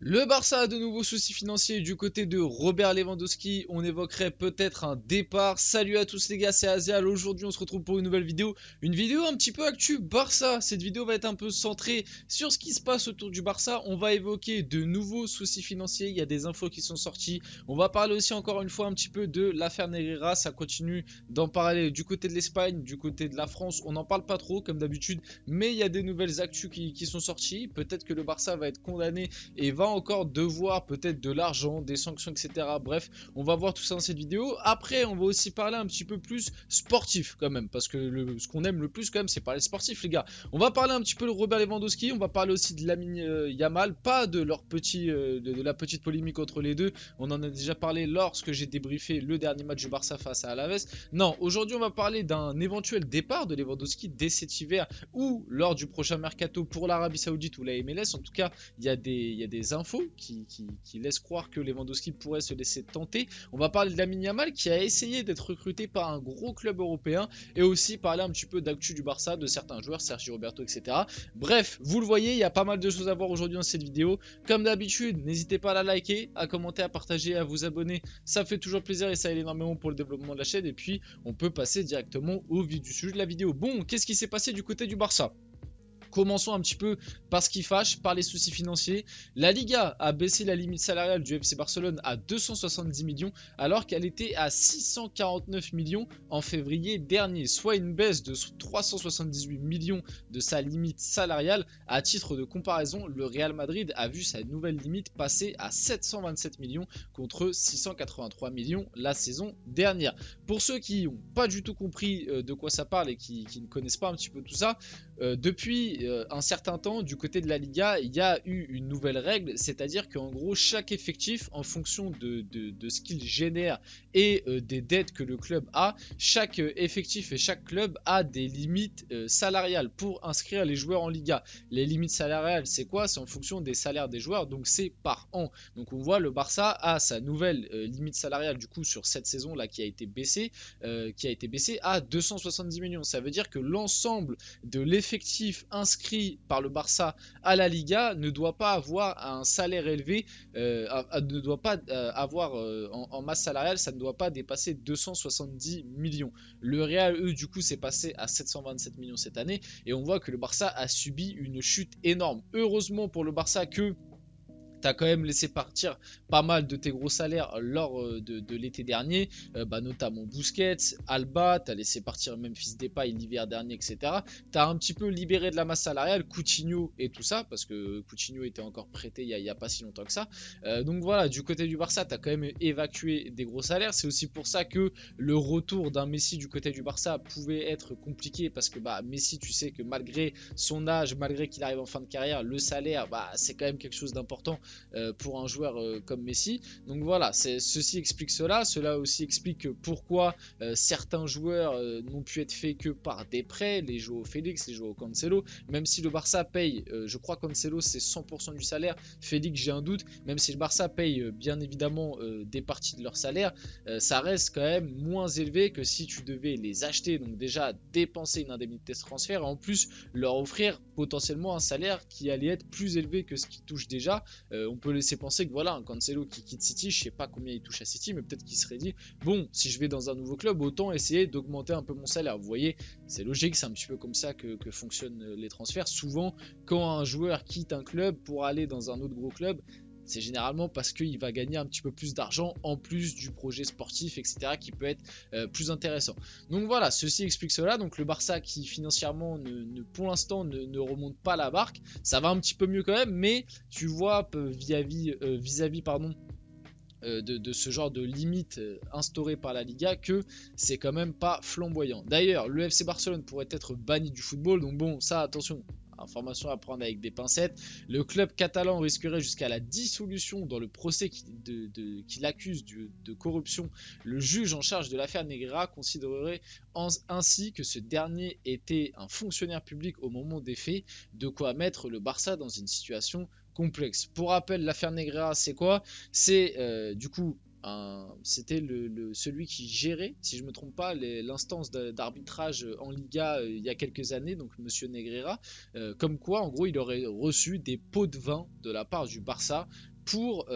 Le Barça a de nouveaux soucis financiers du côté de Robert Lewandowski. On évoquerait peut-être un départ. Salut à tous les gars, c'est Azial. Aujourd'hui, on se retrouve pour une nouvelle vidéo. Une vidéo un petit peu actu Barça. Cette vidéo va être un peu centrée sur ce qui se passe autour du Barça. On va évoquer de nouveaux soucis financiers. Il y a des infos qui sont sorties. On va parler aussi encore une fois un petit peu de l'affaire Negreira. Ça continue d'en parler du côté de l'Espagne, du côté de la France. On n'en parle pas trop comme d'habitude, mais il y a des nouvelles actus qui sont sorties. Peut-être que le Barça va être condamné et va encore devoir peut-être de l'argent, des sanctions, etc. Bref, on va voir tout ça dans cette vidéo. Après, on va aussi parler un petit peu plus sportif quand même, parce que ce qu'on aime le plus quand même, c'est parler sportif, les gars. On va parler un petit peu de Robert Lewandowski, on va parler aussi de Lamine Yamal, pas de leur de la petite polémique entre les deux. On en a déjà parlé lorsque j'ai débriefé le dernier match du Barça face à Alaves. Non, aujourd'hui, on va parler d'un éventuel départ de Lewandowski dès cet hiver ou lors du prochain mercato pour l'Arabie Saoudite ou la MLS. En tout cas, il y a des infos qui laissent croire que Lewandowski pourrait se laisser tenter. On va parler de Lamine Yamal qui a essayé d'être recruté par un gros club européen et aussi parler un petit peu d'actu du Barça, de certains joueurs, Sergio Roberto, etc. Bref, vous le voyez, il y a pas mal de choses à voir aujourd'hui dans cette vidéo. Comme d'habitude, n'hésitez pas à la liker, à commenter, à partager, à vous abonner. Ça fait toujours plaisir et ça aide énormément pour le développement de la chaîne. Et puis, on peut passer directement au vif du sujet de la vidéo. Bon, qu'est-ce qui s'est passé du côté du Barça ? Commençons un petit peu par ce qui fâche, par les soucis financiers. La Liga a baissé la limite salariale du FC Barcelone à 270 millions alors qu'elle était à 649 millions en février dernier, soit une baisse de 378 millions de sa limite salariale. À titre de comparaison, le Real Madrid a vu sa nouvelle limite passer à 727 millions contre 683 millions la saison dernière. Pour ceux qui n'ont pas du tout compris de quoi ça parle et qui ne connaissent pas un petit peu tout ça, depuis un certain temps, du côté de la Liga, il y a eu une nouvelle règle, c'est-à-dire qu'en gros, chaque effectif, en fonction de ce qu'il génère et des dettes que le club a, chaque effectif et chaque club a des limites salariales pour inscrire les joueurs en Liga. Les limites salariales, c'est quoi? C'est en fonction des salaires des joueurs, donc c'est par an. Donc on voit le Barça a sa nouvelle limite salariale du coup sur cette saison-là qui a été baissée à 270 millions. Ça veut dire que l'ensemble de l'effectif inscrit par le Barça à la Liga ne doit pas avoir un salaire élevé, ne doit pas avoir en masse salariale, ça ne doit pas dépasser 270 millions. Le Real, eux, du coup, c'est passé à 727 millions cette année et on voit que le Barça a subi une chute énorme. Heureusement pour le Barça que t'as quand même laissé partir pas mal de tes gros salaires lors de l'été dernier, notamment Busquets, Alba, t'as laissé partir Memphis Depay l'hiver dernier, etc. T'as un petit peu libéré de la masse salariale, Coutinho et tout ça, parce que Coutinho était encore prêté il y a pas si longtemps que ça. Donc voilà, du côté du Barça, t'as quand même évacué des gros salaires. C'est aussi pour ça que le retour d'un Messi du côté du Barça pouvait être compliqué, parce que Messi, tu sais que malgré son âge, malgré qu'il arrive en fin de carrière, le salaire, c'est quand même quelque chose d'important pour un joueur comme Messi. Donc voilà, ceci explique cela. Cela aussi explique pourquoi certains joueurs n'ont pu être faits que par des prêts, les Joao Félix, les Joao Cancelo. Même si le Barça paye, je crois Cancelo c'est 100% du salaire, Félix j'ai un doute, même si le Barça paye bien évidemment des parties de leur salaire, ça reste quand même moins élevé que si tu devais les acheter, donc déjà dépenser une indemnité de transfert et en plus leur offrir potentiellement un salaire qui allait être plus élevé que ce qu'ils touchent déjà. On peut laisser penser que voilà, un Cancelo qui quitte City, je sais pas combien il touche à City, mais peut-être qu'il serait dit bon, si je vais dans un nouveau club, autant essayer d'augmenter un peu mon salaire. Vous voyez, c'est logique, c'est un petit peu comme ça que fonctionnent les transferts. Souvent, quand un joueur quitte un club pour aller dans un autre gros club, c'est généralement parce qu'il va gagner un petit peu plus d'argent en plus du projet sportif, etc. qui peut être plus intéressant. Donc voilà, ceci explique cela. Donc le Barça qui financièrement pour l'instant ne remonte pas la barque, ça va un petit peu mieux quand même, mais tu vois vis-à-vis de ce genre de limite instaurée par la Liga que c'est quand même pas flamboyant. D'ailleurs, le FC Barcelone pourrait être banni du football, donc bon, ça attention. Information à prendre avec des pincettes. Le club catalan risquerait jusqu'à la dissolution dans le procès qu'il accuse de corruption. Le juge en charge de l'affaire Negreira considérerait ainsi que ce dernier était un fonctionnaire public au moment des faits, de quoi mettre le Barça dans une situation complexe. Pour rappel, l'affaire Negreira, c'est quoi? C'est du coup c'était celui qui gérait, si je me trompe pas, l'instance d'arbitrage en Liga il y a quelques années, donc Monsieur Negreira, comme quoi en gros il aurait reçu des pots de vin de la part du Barça pour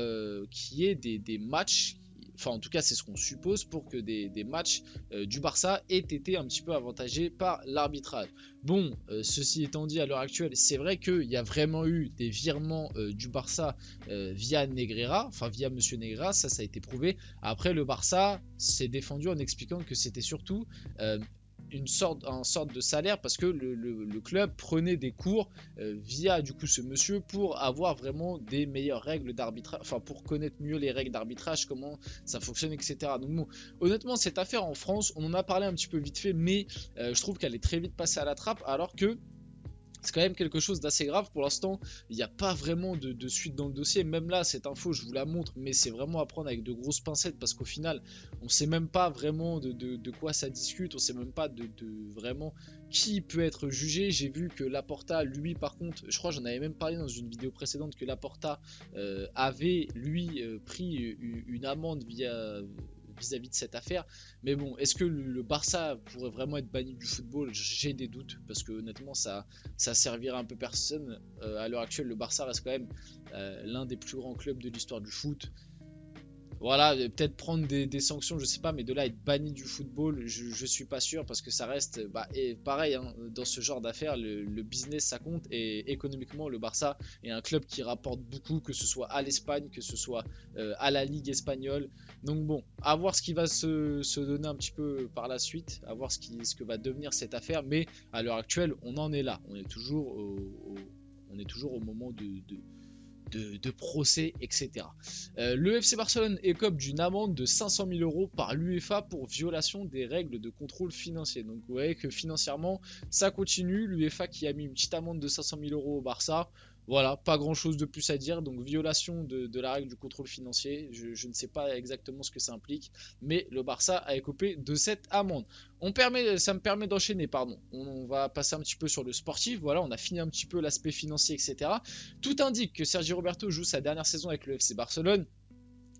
qu'il y ait des matchs. Enfin, en tout cas, c'est ce qu'on suppose pour que des matchs du Barça aient été un petit peu avantagés par l'arbitrage. Bon, ceci étant dit, à l'heure actuelle, c'est vrai qu'il y a vraiment eu des virements du Barça via Negreira, enfin via Monsieur Negreira, ça a été prouvé. Après, le Barça s'est défendu en expliquant que c'était surtout un sorte de salaire parce que le club prenait des cours via du coup ce monsieur pour avoir vraiment des meilleures règles d'arbitrage, enfin pour connaître mieux les règles d'arbitrage, comment ça fonctionne, etc. Donc bon, honnêtement cette affaire en France, on en a parlé un petit peu vite fait, mais je trouve qu'elle est très vite passée à la trappe, alors que c'est quand même quelque chose d'assez grave. Pour l'instant, il n'y a pas vraiment de suite dans le dossier. Même là, cette info, je vous la montre, mais c'est vraiment à prendre avec de grosses pincettes parce qu'au final, on ne sait même pas vraiment de quoi ça discute. On ne sait même pas de vraiment qui peut être jugé. J'ai vu que Laporta, lui, par contre, je crois que j'en avais même parlé dans une vidéo précédente, que Laporta avait, lui, pris une amende vis-à-vis de cette affaire. Mais bon, est-ce que le Barça pourrait vraiment être banni du football? J'ai des doutes, parce que honnêtement ça servira un peu personne. À l'heure actuelle, le Barça reste quand même l'un des plus grands clubs de l'histoire du foot. Voilà, peut-être prendre des sanctions, je sais pas, mais de là à être banni du football, je suis pas sûr, parce que ça reste, et pareil, hein, dans ce genre d'affaires, le business ça compte, et économiquement le Barça est un club qui rapporte beaucoup, que ce soit à l'Espagne, que ce soit à la Ligue espagnole. Donc bon, à voir ce qui va se donner un petit peu par la suite, à voir ce que va devenir cette affaire, mais à l'heure actuelle, on en est là, on est toujours au moment de procès, etc. Le FC Barcelone écope d'une amende de 500 000 € par l'UEFA pour violation des règles de contrôle financier. Donc vous voyez que financièrement, ça continue. L'UEFA qui a mis une petite amende de 500 000 € au Barça. Voilà, pas grand chose de plus à dire. Donc violation de la règle du contrôle financier. Je ne sais pas exactement ce que ça implique, mais le Barça a écopé de cette amende. Ça me permet d'enchaîner, pardon. On va passer un petit peu sur le sportif. Voilà, on a fini un petit peu l'aspect financier, etc. Tout indique que Sergi Roberto joue sa dernière saison avec le FC Barcelone.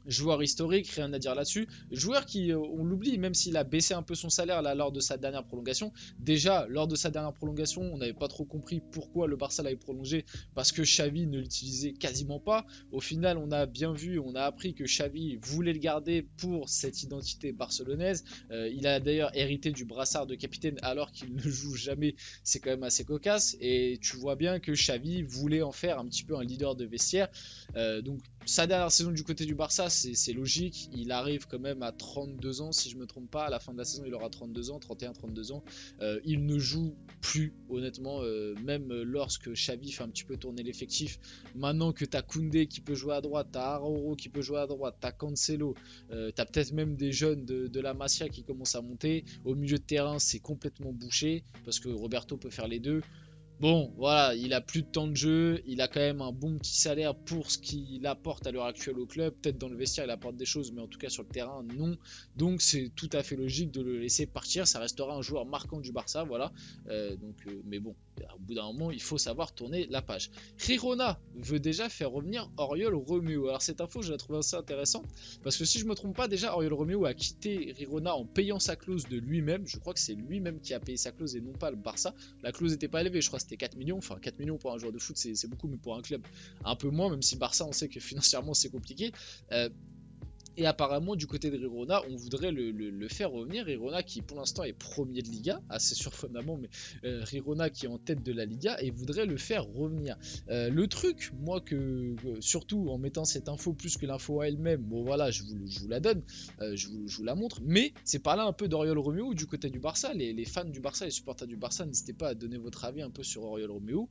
Joueur historique, rien à dire là-dessus. Joueur qui, on l'oublie, même s'il a baissé un peu son salaire là, lors de sa dernière prolongation. Déjà, lors de sa dernière prolongation, on n'avait pas trop compris pourquoi le Barça l'avait prolongé, parce que Xavi ne l'utilisait quasiment pas. Au final, on a bien vu, on a appris que Xavi voulait le garder pour cette identité barcelonaise. Il a d'ailleurs hérité du brassard de capitaine alors qu'il ne joue jamais. C'est quand même assez cocasse. Et tu vois bien que Xavi voulait en faire un petit peu un leader de vestiaire. Donc sa dernière saison du côté du Barça, c'est logique. Il arrive quand même à 32 ans, si je me trompe pas. À la fin de la saison, il aura 32 ans, 31-32 ans. Il ne joue plus, honnêtement, même lorsque Xavi fait un petit peu tourner l'effectif. Maintenant que t'as Koundé qui peut jouer à droite, t'as Araujo qui peut jouer à droite, t'as Cancelo, t'as peut-être même des jeunes de la Masia qui commencent à monter. Au milieu de terrain, c'est complètement bouché parce que Roberto peut faire les deux. Bon, voilà, il a plus de temps de jeu, il a quand même un bon petit salaire pour ce qu'il apporte à l'heure actuelle au club. Peut-être dans le vestiaire il apporte des choses, mais en tout cas sur le terrain, non. Donc c'est tout à fait logique de le laisser partir. Ça restera un joueur marquant du Barça, voilà. Mais bon, au bout d'un moment, il faut savoir tourner la page. Girona veut déjà faire revenir Oriol Romeu. Alors cette info, je la trouve assez intéressante, parce que si je me trompe pas, déjà Oriol Romeu a quitté Girona en payant sa clause de lui-même. Je crois que c'est lui-même qui a payé sa clause et non pas le Barça. La clause n'était pas élevée, je crois que c'était 4 millions. Enfin, 4 millions pour un joueur de foot, c'est beaucoup, mais pour un club, un peu moins, même si Barça, on sait que financièrement, c'est compliqué. Et apparemment, du côté de Girona, on voudrait le faire revenir. Girona qui, pour l'instant, est premier de Liga, assez surprenamment, mais Girona qui est en tête de la Liga et voudrait le faire revenir. Le truc, moi, surtout en mettant cette info plus que l'info à elle-même, bon voilà, je vous la donne, je vous la montre, mais c'est parler un peu d'Oriol Romeu du côté du Barça. Les fans du Barça, les supporters du Barça, n'hésitez pas à donner votre avis un peu sur Oriol Romeu.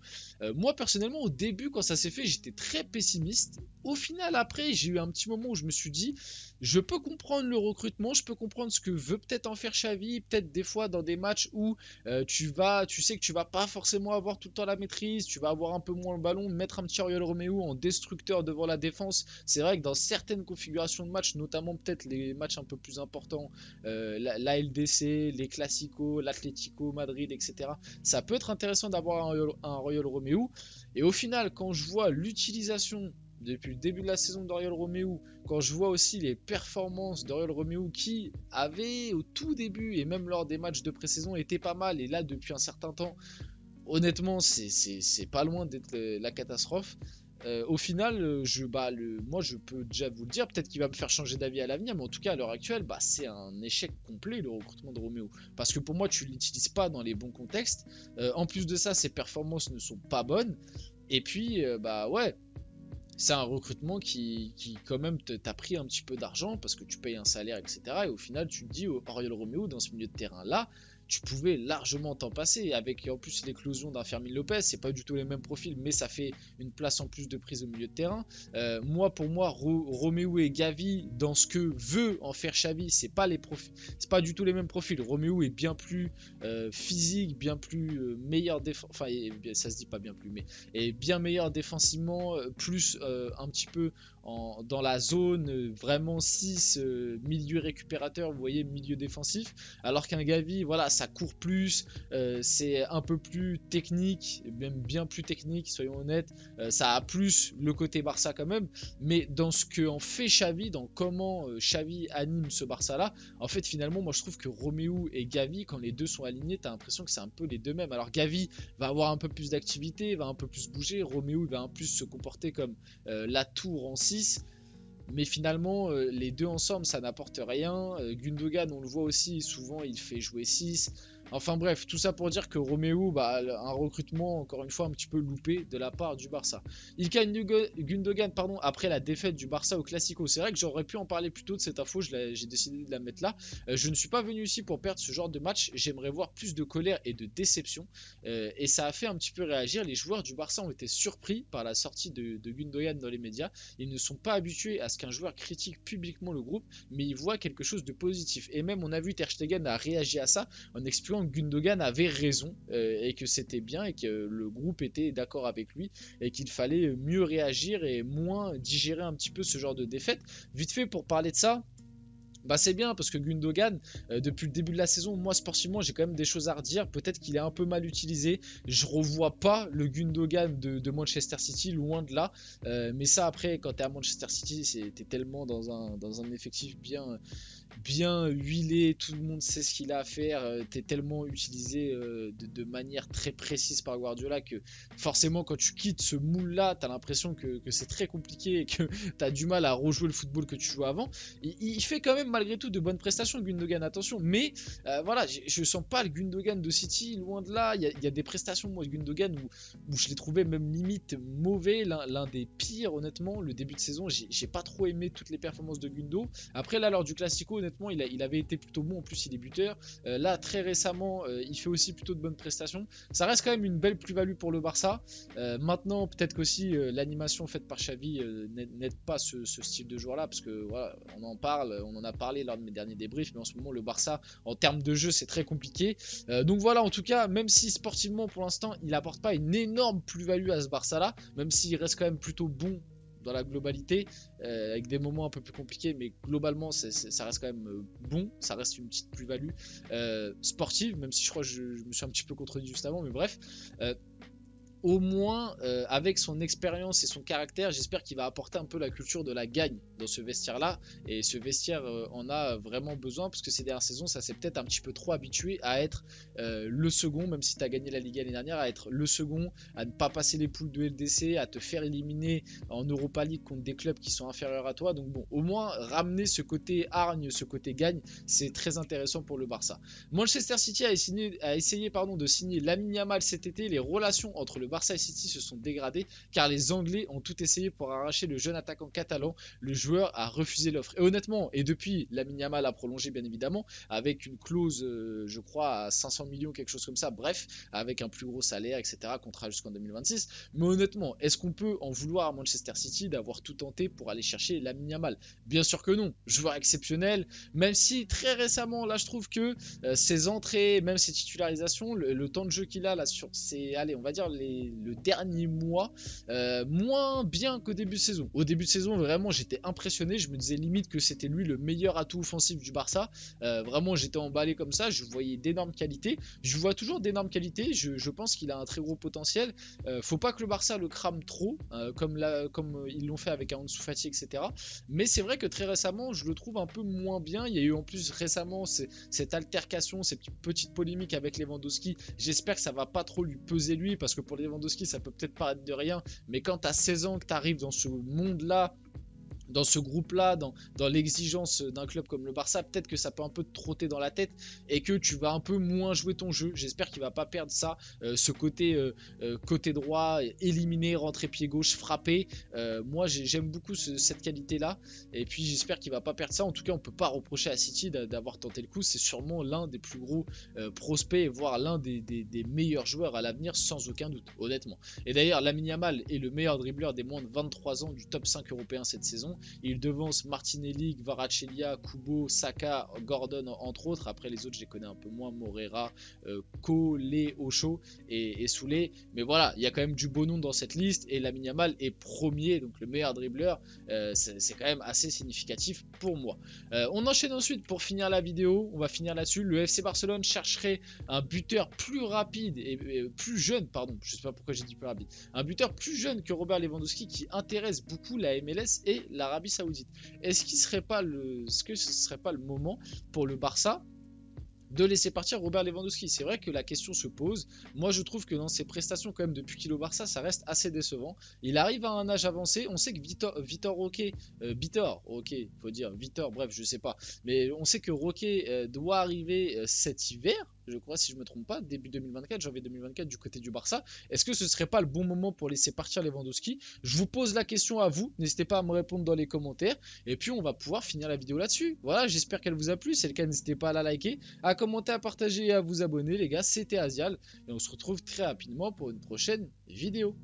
Moi, personnellement, au début, quand ça s'est fait, j'étais très pessimiste. Au final, après, j'ai eu un petit moment où je me suis dit, je peux comprendre le recrutement, je peux comprendre ce que veut peut-être en faire Xavi, peut-être des fois dans des matchs où tu sais que tu vas pas forcément avoir tout le temps la maîtrise, tu vas avoir un peu moins le ballon, mettre un petit Oriol Romeu en destructeur devant la défense. C'est vrai que dans certaines configurations de matchs, notamment peut-être les matchs un peu plus importants, la LDC, les Clasico, l'Atlético Madrid, etc. Ça peut être intéressant d'avoir un Oriol Romeu. Et au final, quand je vois l'utilisation depuis le début de la saison d'Oriol Romeu, quand je vois aussi les performances d'Oriol Romeu qui avait au tout début et même lors des matchs de pré-saison été pas mal, et là depuis un certain temps, honnêtement c'est pas loin d'être la catastrophe. Au final, moi je peux déjà vous le dire, peut-être qu'il va me faire changer d'avis à l'avenir, mais en tout cas à l'heure actuelle, c'est un échec complet le recrutement de Romeu. Parce que pour moi, tu l'utilises pas dans les bons contextes. En plus de ça, ses performances ne sont pas bonnes. Et puis, ouais, c'est un recrutement qui quand même t'a pris un petit peu d'argent parce que tu payes un salaire, etc. Et au final, tu te dis, Oriol Romeu, dans ce milieu de terrain là, tu pouvais largement t'en passer. Avec en plus l'éclosion d'un Fermin Lopez, c'est pas du tout les mêmes profils, mais ça fait une place en plus de prise au milieu de terrain. Pour moi, Romeu et Gavi, dans ce que veut en faire Xavi, c'est pas du tout les mêmes profils. Romeu est bien plus physique, bien plus meilleur enfin ça se dit pas bien plus, mais est bien meilleur défensivement, plus un petit peu dans la zone, vraiment 6 milieu récupérateur, vous voyez, milieu défensif, alors qu'un Gavi, voilà, ça court plus, c'est un peu plus technique, même bien plus technique, soyons honnêtes, ça a plus le côté Barça quand même, mais dans ce que en fait Xavi, dans comment Xavi anime ce Barça là, en fait finalement moi je trouve que Romeu et Gavi, quand les deux sont alignés, t'as l'impression que c'est un peu les deux mêmes. Alors Gavi va avoir un peu plus d'activité, va un peu plus bouger, Romeu va un peu plus se comporter comme la tour en 6, mais finalement les deux ensemble ça n'apporte rien. Gundogan, on le voit aussi, souvent il fait jouer 6. Enfin bref, tout ça pour dire que Romeu, un recrutement encore une fois un petit peu loupé de la part du Barça. Ilkay Gundogan, pardon, après la défaite du Barça au Classico, c'est vrai que j'aurais pu en parler plus tôt de cette info, j'ai décidé de la mettre là. Je ne suis pas venu ici pour perdre ce genre de match, j'aimerais voir plus de colère et de déception, et ça a fait un petit peu réagir. Les joueurs du Barça ont été surpris par la sortie de Gundogan dans les médias. Ils ne sont pas habitués à ce qu'un joueur critique publiquement le groupe, mais ils voient quelque chose de positif. Et même on a vu Ter Stegen a réagi à ça en expliquant que Gundogan avait raison, et que c'était bien et que le groupe était d'accord avec lui et qu'il fallait mieux réagir et moins digérer un petit peu ce genre de défaite. Vite fait pour parler de ça, c'est bien parce que Gundogan, depuis le début de la saison, moi sportivement j'ai quand même des choses à redire. Peut-être qu'il est un peu mal utilisé. Je revois pas le Gundogan de Manchester City, loin de là. Mais ça après, quand t'es à Manchester City, t'es tellement dans un effectif bien huilé, tout le monde sait ce qu'il a à faire, t'es tellement utilisé de manière très précise par Guardiola que forcément quand tu quittes ce moule là, t'as l'impression que c'est très compliqué et que t'as du mal à rejouer le football que tu jouais avant. Il fait quand même malgré tout de bonnes prestations, Gundogan, attention, mais voilà, je sens pas le Gundogan de City, loin de là. Il y a des prestations, moi, de Gundogan où je l'ai trouvé même limite mauvais, l'un des pires honnêtement. Le début de saison, j'ai pas trop aimé toutes les performances de Gundo. Après là, lors du Classico, honnêtement, il avait été plutôt bon, en plus il est buteur. Là, très récemment, il fait aussi plutôt de bonnes prestations. Ça reste quand même une belle plus-value pour le Barça. Maintenant, peut-être qu'aussi l'animation faite par Xavi n'aide pas ce style de joueur là, parce que voilà, on en a parlé lors de mes derniers débriefs, mais en ce moment le Barça en termes de jeu c'est très compliqué. Donc voilà, en tout cas, même si sportivement pour l'instant il apporte pas une énorme plus-value à ce Barça là, même s'il reste quand même plutôt bon dans la globalité, avec des moments un peu plus compliqués, mais globalement ça reste quand même bon, ça reste une petite plus-value sportive, même si je crois que je me suis un petit peu contredit juste avant, mais bref. Au moins, avec son expérience et son caractère, j'espère qu'il va apporter un peu la culture de la gagne dans ce vestiaire-là. Et ce vestiaire en a vraiment besoin, parce que ces dernières saisons, ça s'est peut-être un petit peu trop habitué à être le second, même si tu as gagné la Ligue l'année dernière, à être le second, à ne pas passer les poules de LDC, à te faire éliminer en Europa League contre des clubs qui sont inférieurs à toi. Donc bon, au moins, ramener ce côté hargne, ce côté gagne, c'est très intéressant pour le Barça. Manchester City a essayé de signer Lamine Yamal cet été. Les relations entre le Barça et City se sont dégradées car les Anglais ont tout essayé pour arracher le jeune attaquant catalan. Le joueur a refusé l'offre. Et honnêtement, et depuis, Lamine Yamal a prolongé bien évidemment avec une clause, je crois, à 500 millions, quelque chose comme ça. Bref, avec un plus gros salaire, etc. Contrat jusqu'en 2026. Mais honnêtement, est-ce qu'on peut en vouloir à Manchester City d'avoir tout tenté pour aller chercher Lamine Yamal? Bien sûr que non. Joueur exceptionnel, même si très récemment, là, je trouve que ses entrées, même ses titularisations, le temps de jeu qu'il a là sur ses, allez, on va dire les le dernier mois moins bien qu'au début de saison. Au début de saison, vraiment, j'étais impressionné. Je me disais limite que c'était lui le meilleur atout offensif du Barça. Vraiment, j'étais emballé comme ça. Je voyais d'énormes qualités. Je vois toujours d'énormes qualités. Je pense qu'il a un très gros potentiel. Faut pas que le Barça le crame trop, comme ils l'ont fait avec Ansu Fati, etc. Mais c'est vrai que très récemment, je le trouve un peu moins bien. Il y a eu en plus récemment cette altercation, cette petite polémique avec Lewandowski. J'espère que ça va pas trop lui peser lui, parce que pour Lewandowski, ça peut peut-être paraître de rien, mais quand tu as 16 ans, que tu arrives dans ce monde-là, dans ce groupe-là, dans l'exigence d'un club comme le Barça, peut-être que ça peut un peu te trotter dans la tête et que tu vas un peu moins jouer ton jeu. J'espère qu'il va pas perdre ça, ce côté côté droit, éliminer, rentrer pied gauche, frapper. Moi, j'aime beaucoup cette qualité-là, et puis j'espère qu'il va pas perdre ça. En tout cas, on peut pas reprocher à City d'avoir tenté le coup. C'est sûrement l'un des plus gros prospects, voire l'un des meilleurs joueurs à l'avenir, sans aucun doute, honnêtement. Et d'ailleurs, Lamine Yamal est le meilleur dribbleur des moins de 23 ans du top 5 européen cette saison. Il devance Martinelli, Kvaratskhelia, Kubo, Saka, Gordon entre autres. Après les autres je les connais un peu moins, Morera, Kole, Ocho et Soulé. Mais voilà, il y a quand même du beau nom dans cette liste, et Lamine Yamal est premier, donc le meilleur dribbleur. C'est quand même assez significatif pour moi. On enchaîne ensuite pour finir la vidéo, on va finir là-dessus. Le FC Barcelone chercherait un buteur plus rapide et plus jeune, pardon, je sais pas pourquoi j'ai dit plus rapide, un buteur plus jeune que Robert Lewandowski, qui intéresse beaucoup la MLS et l'Arabie Saoudite. Est-ce que ce serait pas le moment pour le Barça de laisser partir Robert Lewandowski? C'est vrai que la question se pose. Moi, je trouve que dans ses prestations, quand même, depuis qu'il est au Barça, ça reste assez décevant. Il arrive à un âge avancé. On sait que Vitor Roque, faut dire Vitor, bref, je sais pas. Mais on sait que Roque doit arriver cet hiver, je crois, si je me trompe pas, début 2024, janvier 2024, du côté du Barça. Est-ce que ce serait pas le bon moment pour laisser partir Lewandowski? Je vous pose la question à vous. N'hésitez pas à me répondre dans les commentaires. Et puis, on va pouvoir finir la vidéo là-dessus. Voilà, j'espère qu'elle vous a plu. Si c'est le cas, n'hésitez pas à la liker, à commenter, à partager et à vous abonner, les gars. C'était Azial, et on se retrouve très rapidement pour une prochaine vidéo.